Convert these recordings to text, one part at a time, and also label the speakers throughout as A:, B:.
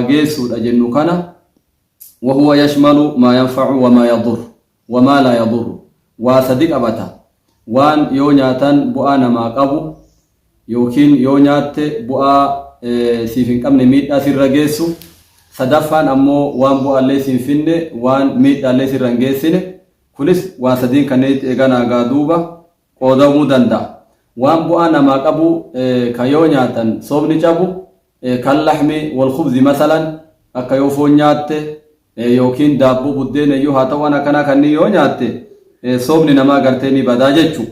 A: geessu da jennu kana wa huwa yashmalu ma yanfa'u wa ma yadur wa ma la yadur wa sadiq abata waan yoo nyaatan bu'aa namaa qabu yookiin yoo nyaatte bu'aa siif hin qabne miidhaa sirra geessu sadaffaan ammoo waan bu'aallee siif finne waan miidhaallee sirra hin geessine kunis waa sadiin kanneetti eeganaa gaa duuba qoodamuu danda'a waan bu'aa namaa qabu ka yoo nyaatan soomni cabu kallahmi wal khubzi masalan akka yoo foon nyaatte yookiin daabboo buddeena iyyuu haa ta'u waan akkanaa kanneen yoo nyaatte soomni namaa gartee ni badaa jechu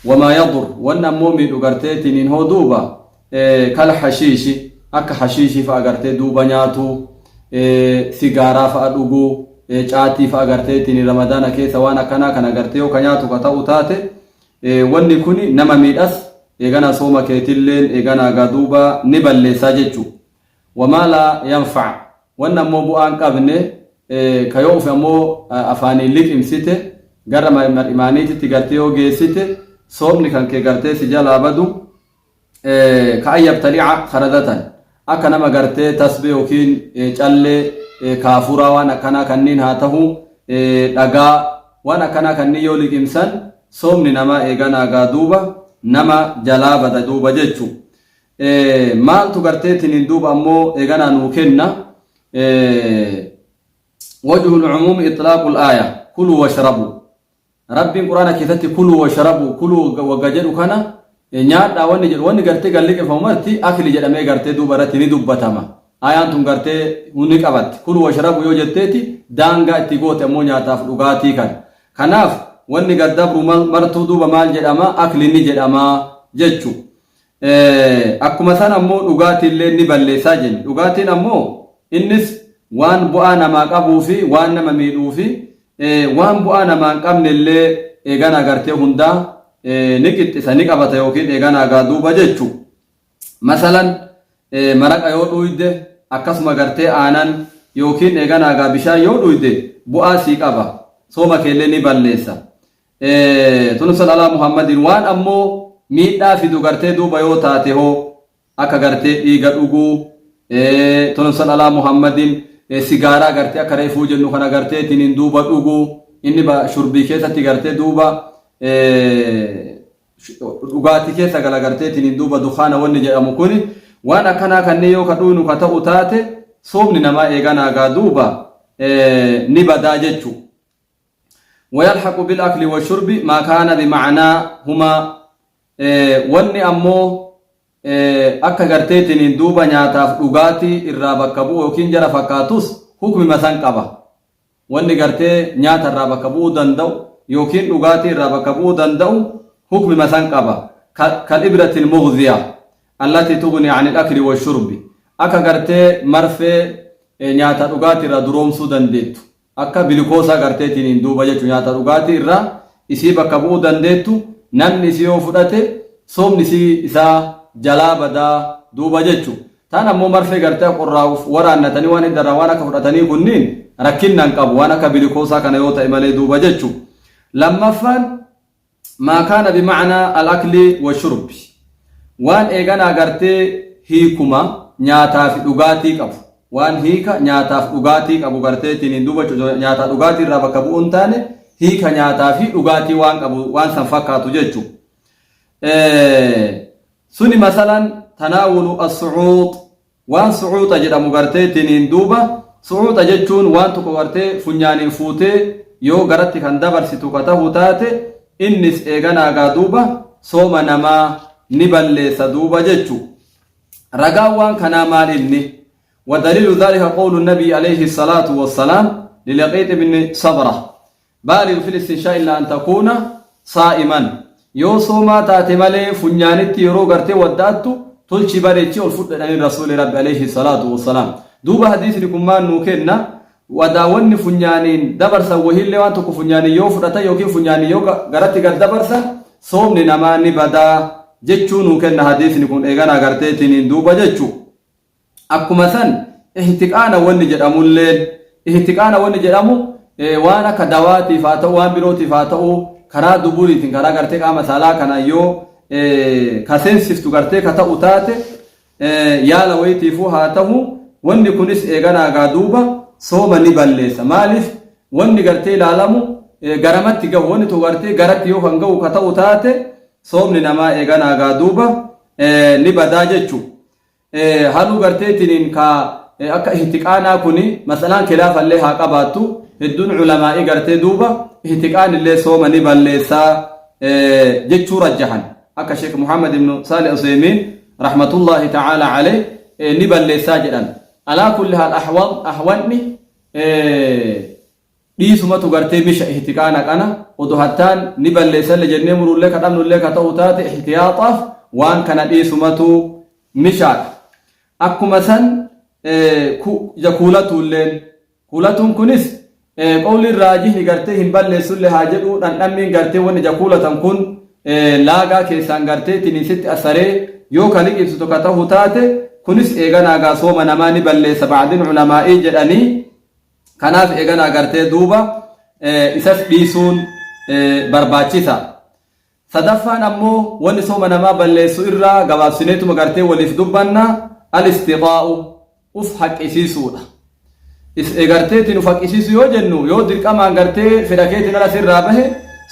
A: wamaa yadur waan ammoo miidhu garteetiin hin hoo duuba kal hashiishi akka hashiishii fa'a gartee duuba nyaatu sigaaraa fa'a dhuguu caatii fa'a garteetiin ramadaana keessa waan akkanaa kana gartee yoo ka nyaatu ka ta'u taate wanni kuni nama miidhas eegana sooma keetilleen eegana gaduuba ni balleessaa jechu wamaa la yanfa' waan ammoo bu'aan qabne kayoo ufi ammoo afaanii liqimsite gara imaaniititti gartee yoo geessite soomni kan kee gartee si jalaa badu ka ayyabtali'a kharadatan akka nama gartee tasbih yookiin callee kaafuraa waan akkanaa kanniin haa ta'u dhagaa waan akkanaa kanniin yoo liqimsan soomni namaa eeganaa gaaduuba nama jalaa bada duuba jechu maaltu garteetiin duuba ammoo eeganaa nuu kenna wajhul umum itlaqul aya kulu washrabu rabbiin quraana keessatti kulu washrabu kulu wagga jedhu kana nyaadhaa wanni jedhu wanni gartee galliqeeffamu marti akli jedhamee gartee duuba irratti ni dubbatama ayaan tun gartee hunni qabatti kulu washrabu yoo jetteeti daangaa itti goote ammoo nyaataaf dhugaatii kan kanaaf wanni gaddabru martuu duuba maal jedhama akli ni jedhama jechu akkuma san ammoo dhugaatiillee ni balleessaa jenni dhugaatiin ammoo innis waan bu'aa namaa qabuu fi waan nama miidhuu fi waan bu'aa namaa hin qabnellee eegana gartee hundaa ni qixxisa ni qabata yookiin eegana gaaduuba jechu masalan maraqa yoo dhuyde akkasuma gartee aanan yookiin eegana gaa bishaan yoo dhuyde bu'aa sii qaba sooma keellee ni balleessa tunusal ala muhammadin waan ammoo miidhaa fidu gartee duuba yoo taate hoo akka gartee dhiiga dhuguu tunusal ala muhammadin sigaaraa gartee akka reefuu jennu kana gartee tiniin duuba dhuguu inni shurbii keessatti gartee duuba dhugaatii keessa gala gartee tiniin duuba dukaana wanni jedhamu kuni waan akkanaa kanneen yoo ka dhuynu ka ta'u taate soomni namaa eeganaa gaa duuba ni badaa jechu ويلحق بالأكل والشرب ما كان بمعناهما wanni ammoo akka garteetiin duuba nyaataaf dhugaatii irraa bakka bu'u yookiin jara fakkaatus hukmi masan qaba wanni gartee nyaata irraa bakka bu'uu danda'u yookiin dhugaatii irraa bakka bu'uu danda'u hukmi masan qaba kal ibratil mughziya allati tughni 'an al-akli wash-shurbi akka gartee marfee nyaata dhugaatii irraa duroomsuu dandeettu akka bilikoosaa garteetiin duuba jechuun nyaata dhugaatii irraa isii bakka bu'uu dandeettu namni isii yoo fudhate soomni isaa jalaa badaa duuba jechuun taan ammoo marfee gartee qorraa'uuf waraannatanii waan irraa waan akka fudhatanii kunniin rakkinnan qabu waan akka bilikoosaa kana yoo ta'e malee duuba jechuun lammaffaan maa kaana bimacnaa al-akli washurbi waan eeganaa gartee hiikuma nyaataa fi dhugaatii qabu waan hiika nyaataaf dhugaatii qabu garteetiin duuba nyaataa dhugaatii irraa bakka bu'uun taane hiika nyaataa fi dhugaatii waan qabu waan san fakkaatu jechuudha. Suni masalan tanaawulu as-su'uud waan su'uuxa jedhamu garteetiin duuba su'uuxa jechuun waan tokko gartee funyaaniin fuutee yoo garatti kan dabarsitu ka ta'u taate innis eeganaa gaa duuba sooma namaa ni balleessa duuba jechuudha. Ragaan waan kanaa maal inni? ودليل ذلك قول النبي عليه الصلاة والسلام للقيط بن صبرة بالغ في الاستنشاء إلا أن تكون صائما يو صوما تاتمالي فنيانتي يرو غرتي وداتو تلشي باريتي والفضل عن رسول رب عليه الصلاة والسلام دوبا حديث لكم ما نوكينا وداون فنيانين دبرسا وهي اللي وانتو فنياني يو فرطا يوكي فنياني يو غرتي قد دبرسا صوم نماني بدا جتشو نوكينا حديث لكم إيغانا غرتي تنين دوبا جتشو akkuma san ihtiqaana wanni jedhamulleen ihtiqaana wanni jedhamu waan akka dawaatiif haa ta'u waan birootiif haa ta'u karaa duburiitiin karaa gartee qaama saalaa kana yoo kaseensiftu gartee ka ta'u taate yaala wayitiifuu haa ta'u wanni kunis eeganaa gaaduuba sooma ni balleessa maaliif wanni gartee ilaalamu garamatti gahu wanni tu gartee garatti yoo kan gahu ka ta'u taate soomni namaa eeganaa gaaduuba ni badaa jechu halu garteetiniin ka akka ihtiqaanaa kuni masalaan khilaafallee haa qabaattu hedduun ulamaa'i gartee duuba ihtiqaan illee sooma ni balleessaa jechuu rajjahan akka sheekh Muhammad ibn Salih Usaymin rahmatullahi ta'ala alayh ni balleessaa jedhan alaa kulli haal ahwanni dhiisumatu gartee misha ihtiqaana kana odo hattaan ni balleessalle jennee murullee kadhamnullee ka ta'u taate ihtiyaaxaaf waan kana dhiisumatu mishaadha akkuma san kuulatulleen kuulatuun kunis qawliin raajihni gartee hin balleessullee haa jedhu dhandhammiin gartee wanni jakuulatan kun laagaa keessaan gartee tiniisitti asaree yoo ka liqibsitu ka ta'u taate kunis eeganaa sooma namaa ni balleessa ba'adin ulamaa'ii jedhanii kanaaf eeganaa gartee duuba isas dhiisuun barbaachisa sadaffaan ammoo wanni sooma namaa balleessu irraa gabaabsineetuma gartee waliif dubbanna al-istixaa'u uf haqqisiisuudha garteetiin uf haqqisiisu yoo jennu yoo dirqamaan gartee fedha keetiin ala sirraa bahe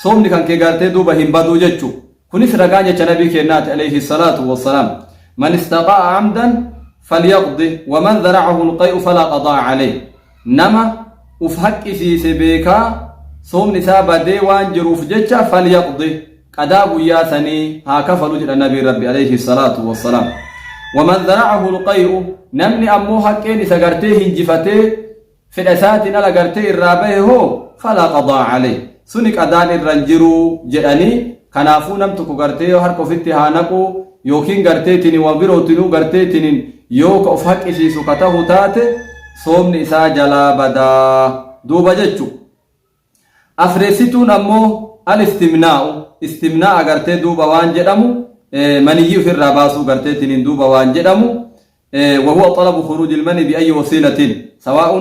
A: soomni kan kee gartee duuba hin baduu jechu kunis ragaan jecha nabii kennaati alayhi salaatu wassalaam man istaqaa'a amdan falyaqdi waman zara'ahu alqay'u falaa qadaa alayh nama uf haqqisiise beekaa soomni isaa badee waan jiruuf jecha falyaqdi qadaa guyyaa sanii haa kafalu jedha nabii rabbi alayhi salaatu wassalaam waman zara'ahu alqay'u namni ammoo haqqeen isa gartee hinjifatee fedha isaatiin ala gartee irraa bahe hoo falaa qadaa alayh suni qadaan irran jiru jedhanii kanaafuu nam tokko gartee yoo harka ofitti haa naqu yookiin garteetiin waan birootinuu garteetiin yoo ka of haqqisiisu ka ta'u taate soomni isaa jalaa badaa duuba jechu afreessituun ammoo al-istimnaa'u istimnaa'a gartee duuba waan jedhamu maniyyii ofirraa baasuu garteetiin duuba waan jedhamu وهو طلب خروج المني بأي وسيلة سواء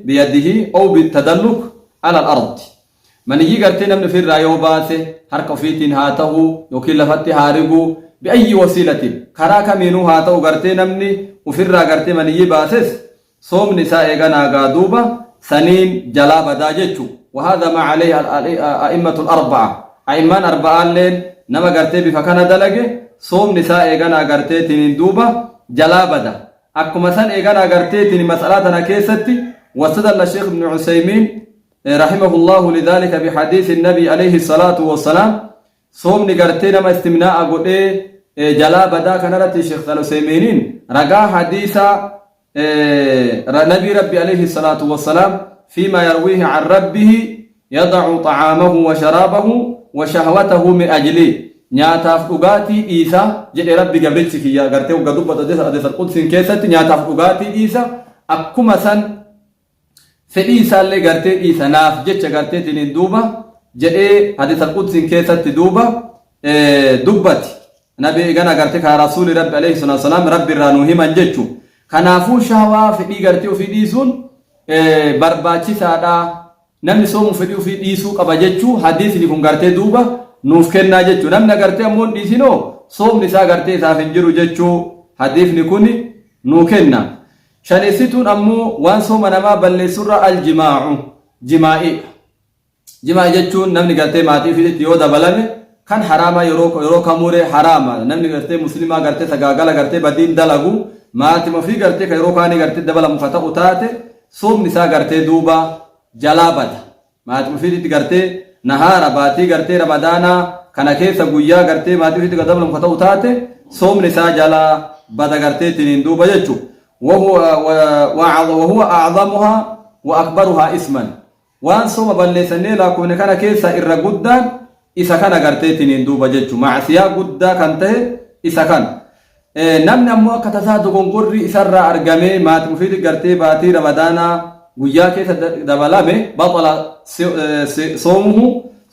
A: بيده أو بالتدلك على الأرض من يجي قرتين من في الرايو باسه حركة فيتين هاته يوكيل لفتي هاربو بأي وسيلة كراك منو هاته قرتين مني وفي الرا قرتين من يجي باسس صوم نساء غنا قادوبة سنين جلاب داجتشو وهذا ما عليه الأئمة الأربعة أئمان أربعة لين نما قرتين بفكان دلقه صوم نساء غنا قرتين دوبة جلاب دا أكما سن غنا قرتين مسألاتنا كيستي واستدل الشيخ ابن عثيمين رحمه الله لذلك بحديث النبي عليه الصلاة والسلام صوم نقرتين ما استمناء قد جلاب دا كنرت الشيخ العثيمين رقا حديثا نبي ربي عليه الصلاة والسلام فيما يرويه عن ربه يضع طعامه وشرابه وشهوته من أجله نياتاف أغاتي إيسا جد ربي قبلتك يا قرتي وقدوبة أدس القدس كيست نياتاف أغاتي إيسا أكما سن فإيسا اللي قرتي إيسا ناف جتش قرتي تنين دوبة جد أدس القدس كيست دوبة دبت نبي قنا قرتي كرسول ربي عليه الصلاة والسلام ربي رانوه من جتشو كنافو شهوة فإي قرتي وفي ديسون برباچي سادا نمني صوم في ديسو قبا جتشو حديث لكم قرتي دوبة nuuf kennaa jechuun namni agartee ammoo dhiisinoo soomni isaa agartee isaaf hin jiru jechuu hadiifni kun nuu kenna shaneessituun ammoo waan sooma namaa balleessurra aljimaa'u jimaa'i jechuun namni gartee maatii fiitti yoo dabalame kan haraama yeroo kamuure haraama namni gartee muslimaa gartee sagaagala gartee badiin dalagu maatima fi gartee ka yeroo kaanii gartee dabalamu ka ta'u taate soomni isaa gartee duuba jalaa bada maatima fiitti gartee nahara baatii gartee ramadaanaa kana keessa guyyaa gartee maatii fiitti dabalamu ka ta'u taate soomni isaa jalaa bada gartee tiniin duuba jechu وهو أعظمها وأكبرها اسما وان صوم بلسني لكن كان كيسا إرى قدان إسا كان قرتيتين دوبا جيتشو معسيا قدا كانته إسا كان نمنا أمو كتسادو قنقري إسرى أرقامي ما تمفيد قرتي باتي رمضانا ويا كيسا دبلامي بطل صومه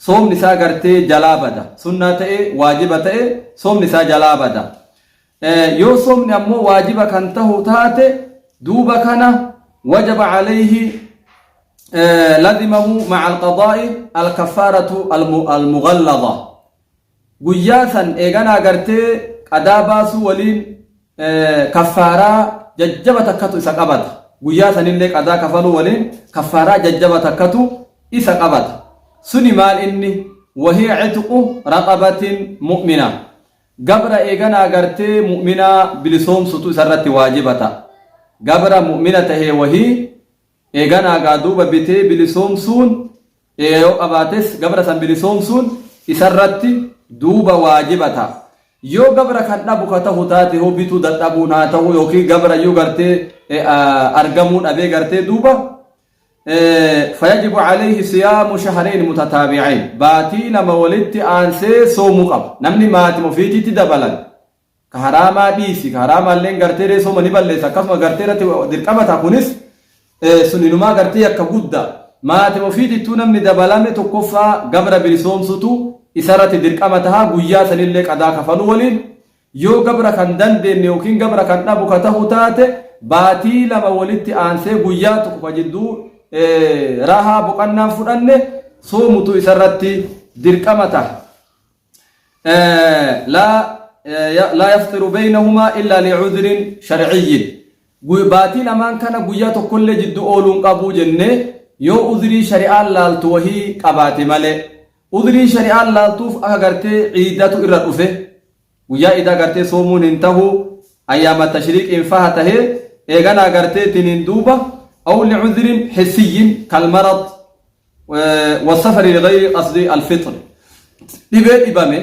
A: صوم نساء قرتي جلابدا سنة واجبة صوم نساء جلابدا yoo soomni ammoo waajiba kan tahu taate duuba kana wajaba alayhi lazimahu ma'a alqadaa'i alkaffaaratu almughallada guyyaa san eeganaa gartee qadaa baasuu waliin kaffaraa jajjaba takkatu isa qabata guyyaa sanillee qadaa kafaluu waliin kaffaraa jajjaba takkatu isa qabata suni maal inni wahiya itqu raqabatin mu'mina gabra eegana agartee mu'mina bilisoomsutu isarratti waajibata gabra mu'mina tahee wahii eegana agaaduuba bitee bilisoomsuun yoo qabaates gabra san bilisoomsuun isarratti duuba waajibata yoo gabra kan dhabu ka ta'u taate hoo bituu dadhabuun haa ta'u yookiin gabra yoo gartee argamuu dhabee gartee duuba فيجب عليه صيام شهرين متتابعين باتي لما ولدت آنسي صومو قب نمني ماتي مفيتي تدبلن كهراما ديسي كهراما اللين غرتيري صوم نبالي سكسما غرتيرة درقامة تكونس سنينما غرتي akka gudda maati mufiti tu namni dabalame tokkoffa gabra bilisoomsutu isarratti dirqama taha guyyaa sanillee qadaa kafalu waliin yoo gabra kan dandeenye yookiin gabra kan dhabu ka tahu taate baatii lama walitti aansee guyyaa tokko jidduu rahaa boqannaan fudhanne soomutu isarratti dirqama taha لا يفطر بينهما إلا لعذر شرعي باتي لمان كان قيات كل جد أولون قبو جنة يو أذري شريعة لالتو وهي قباتي مالي أذري شريعة لالتوف أغرتي عيدة إرادوفه ويا إذا غرتي صومون انتهو أيام التشريك انفهته إيغانا غرتي تنندوبة أو لعذر حسي كالمرض والسفر لغير قصد الفطر لبيت إبامي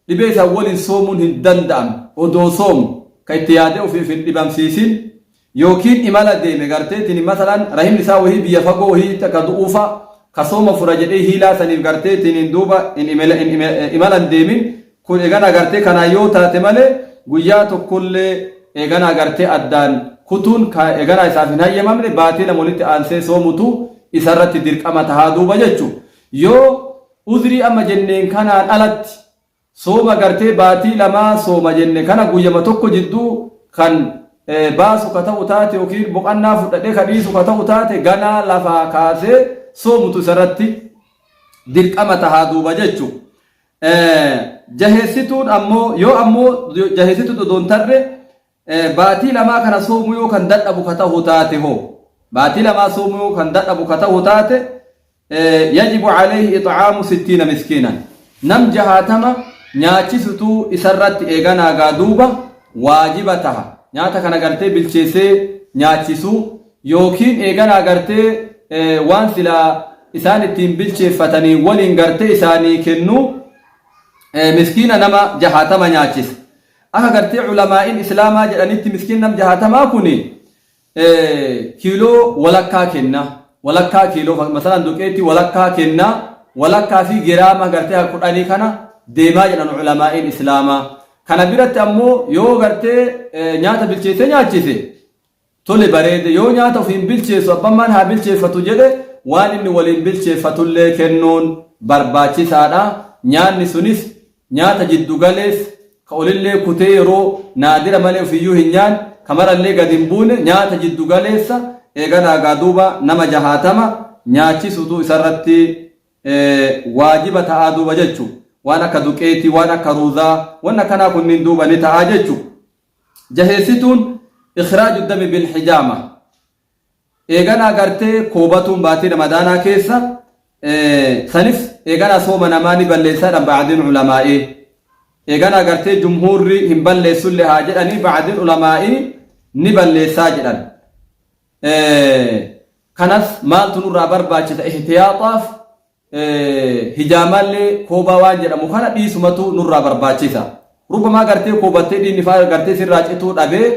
A: لبيت أول صومون هندندام ودو صوم كيتياده في الإبام سيسين يوكين إمالة ديمي غرتي تني مثلا رحم نساء وهي بيفقو وهي تكدؤوفا كصوم فرجده هيلا سنين غرتي تنين دوبا إن إمالة ديمين كل إغانا غرتي كان يوتا تمالي غياتو كل إغانا غرتي أدان كتون إغانا إسافين هاي يمامني باتي لموليت آنسي صومتو إسارة درك أما تهادو بججو يو أذري أما جنين كان ألت صوم غرتي باتي لما صوم جنين كان غيما توكو جدو كان baasu ka ta'u taate yookiin boqannaa fudhadhee kadhiisu ka ta'u taate ganaa lafaa kaasee soomutu isarratti dirqama tahaa duuba jechuudha. Jaheessituun ammoo yoo ammoo jaheessituun odoon tarre baatii lamaa kana soomuu yoo kan dadhabu ka ta'u taate hoo baatii lamaa soomuu yoo kan dadhabu ka ta'u taate yajibu alayhi ixcaamu 60 miskiinan nam 60 nyaachisutu isarratti eeganaa gaa duuba waajiba taha. nyaata kana gartee bilcheessee nyaachisu yookiin eegana gartee waan sila isaan ittiin bilcheeffatanii waliin gartee isaanii kennu miskiina nama 60 nyaachisa akka gartee ulamaa'in islaamaa jedhanitti miskiin nam 60 kuni kiiloo walakkaa kenna walakkaa kiiloo masalan duqeetti walakkaa kenna walakkaa fi giraama gartee kudhanii kana deemaa jedhan ulamaa'in islaamaa kana biratti ammoo yoo gartee nyaata bilcheessee nyaachise tole bareede yoo nyaata ofiin bilcheessu abbammaan haa bilcheeffatu jedhe waan inni waliin bilcheeffatullee kennuun barbaachisaadha nyaanni sunis nyaata jiddu galees ka olillee kutee yeroo naadira malee ofiyyuu hin nyaan kamarallee gad hin buune nyaata jiddu galeessa eeganaa gaa duuba nama 60 nyaachisutu isarratti waajiba ta'aa duuba jechuudha. waan akka duqeetii waan akka ruuzaa waan akkanaa kunniin duuba ni ta'aa jechuudha. Jaheessituun ikhraaju dami bil hijaama eeganaa gartee koobatuun baatii ramadaanaa keessa sanis eeganaa sooma namaa ni balleessaadhaan ba'adiin ulamaa'ii eeganaa gartee jumhuurri hin balleessullee haa jedhanii ba'adiin ulamaa'ii ni balleessaa jedhan. Kanas maaltu nurraa barbaachisa ihtiyaaxaaf hijaamallee koobaa waan jedhamu kana dhiisumatu nurraa barbaachisa. Rubamaa gartee koobattee dhiinni faa gartee sirraa cituu dhabee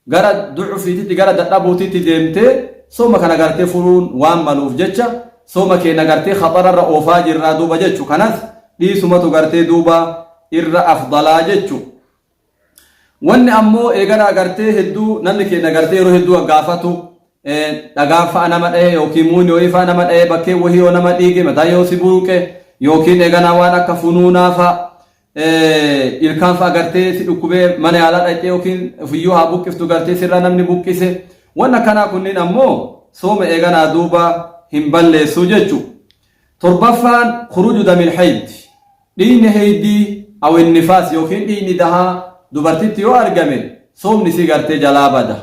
A: gara du'ufiititti gara dadhabuutitti deemtee sooma kana gartee furuun waan maluuf jecha sooma keenya gartee khatararra oofaa jirraa duuba jechu kanas dhiisumatu gartee duuba irra afdalaa jechu. Wanni ammoo eegana gartee hedduu namni keenya gartee yeroo hedduu gaafatu dhagaan fa'a nama dhahe yookiin muunni wayii fa'a nama dhahe bakkee wahii yoo nama dhiige mataa yoo si buuqe yookiin eeganaa waan akka funuunaa fa'a ilkaan fa'a gartee si dhukkubee mana yaalaa dhaqee yookiin ofiyyuu haa buqqiftu gartee sirraa namni buqqise waan akkanaa kunniin ammoo sooma eeganaa duuba hin balleessu jechu. Torbaffaan khuruuju damil hayd dhiigni heydii awin nifaas yookiin dhiigni dahaa dubartitti yoo argame soomni si gartee jalaa bada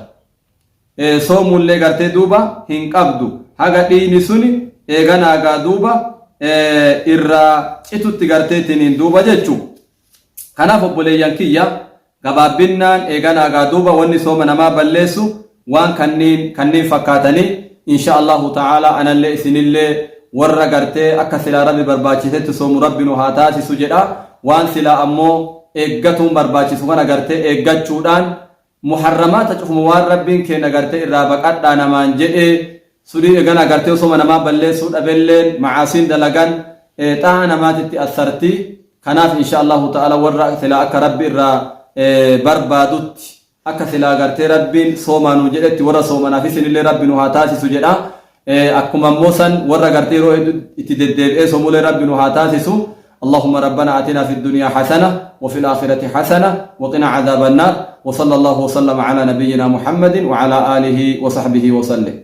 A: soomullee gartee duuba hin qabdu haga dhiini suni eeganaagaa duuba irraa citutti garteetiin duuba jechuu kanaaf obboleeyyan kiyya gabaabinnaan eeganaagaa duuba wanni sooma namaa balleessu waan kanniin fakkaatanii insha Allahu ta'ala anallee isinillee warra gartee akka silaa rabbi barbaachisetti soomu rabbi nu haa taasisu jedha waan silaa ammoo eeggatuun barbaachisu kana gartee eeggachuudhaan muharramaata cufuma waan rabbiin keenya gartee irraa baqadhaa namaan jedhee sudii eegana gartee sooma namaa balleessuu dhabelleen macaasiin dalagan xaa'a namaatitti asartii kanaaf insha Allahu ta'ala warra silaa akka rabbi irraa barbaadutti akka silaa gartee rabbiin soomaanuu jedhetti warra soomanaaf isinillee rabbi nu haa taasisu jedha akkuma ammoo san warra gartee yeroo itti deddeebi'ee soomulee rabbi nu haa taasisu اللهم ربنا آتنا في الدنيا حسنة وفي الآخرة حسنة وقنا عذاب النار وصلى الله وسلم على نبينا محمد وعلى آله وصحبه وسلم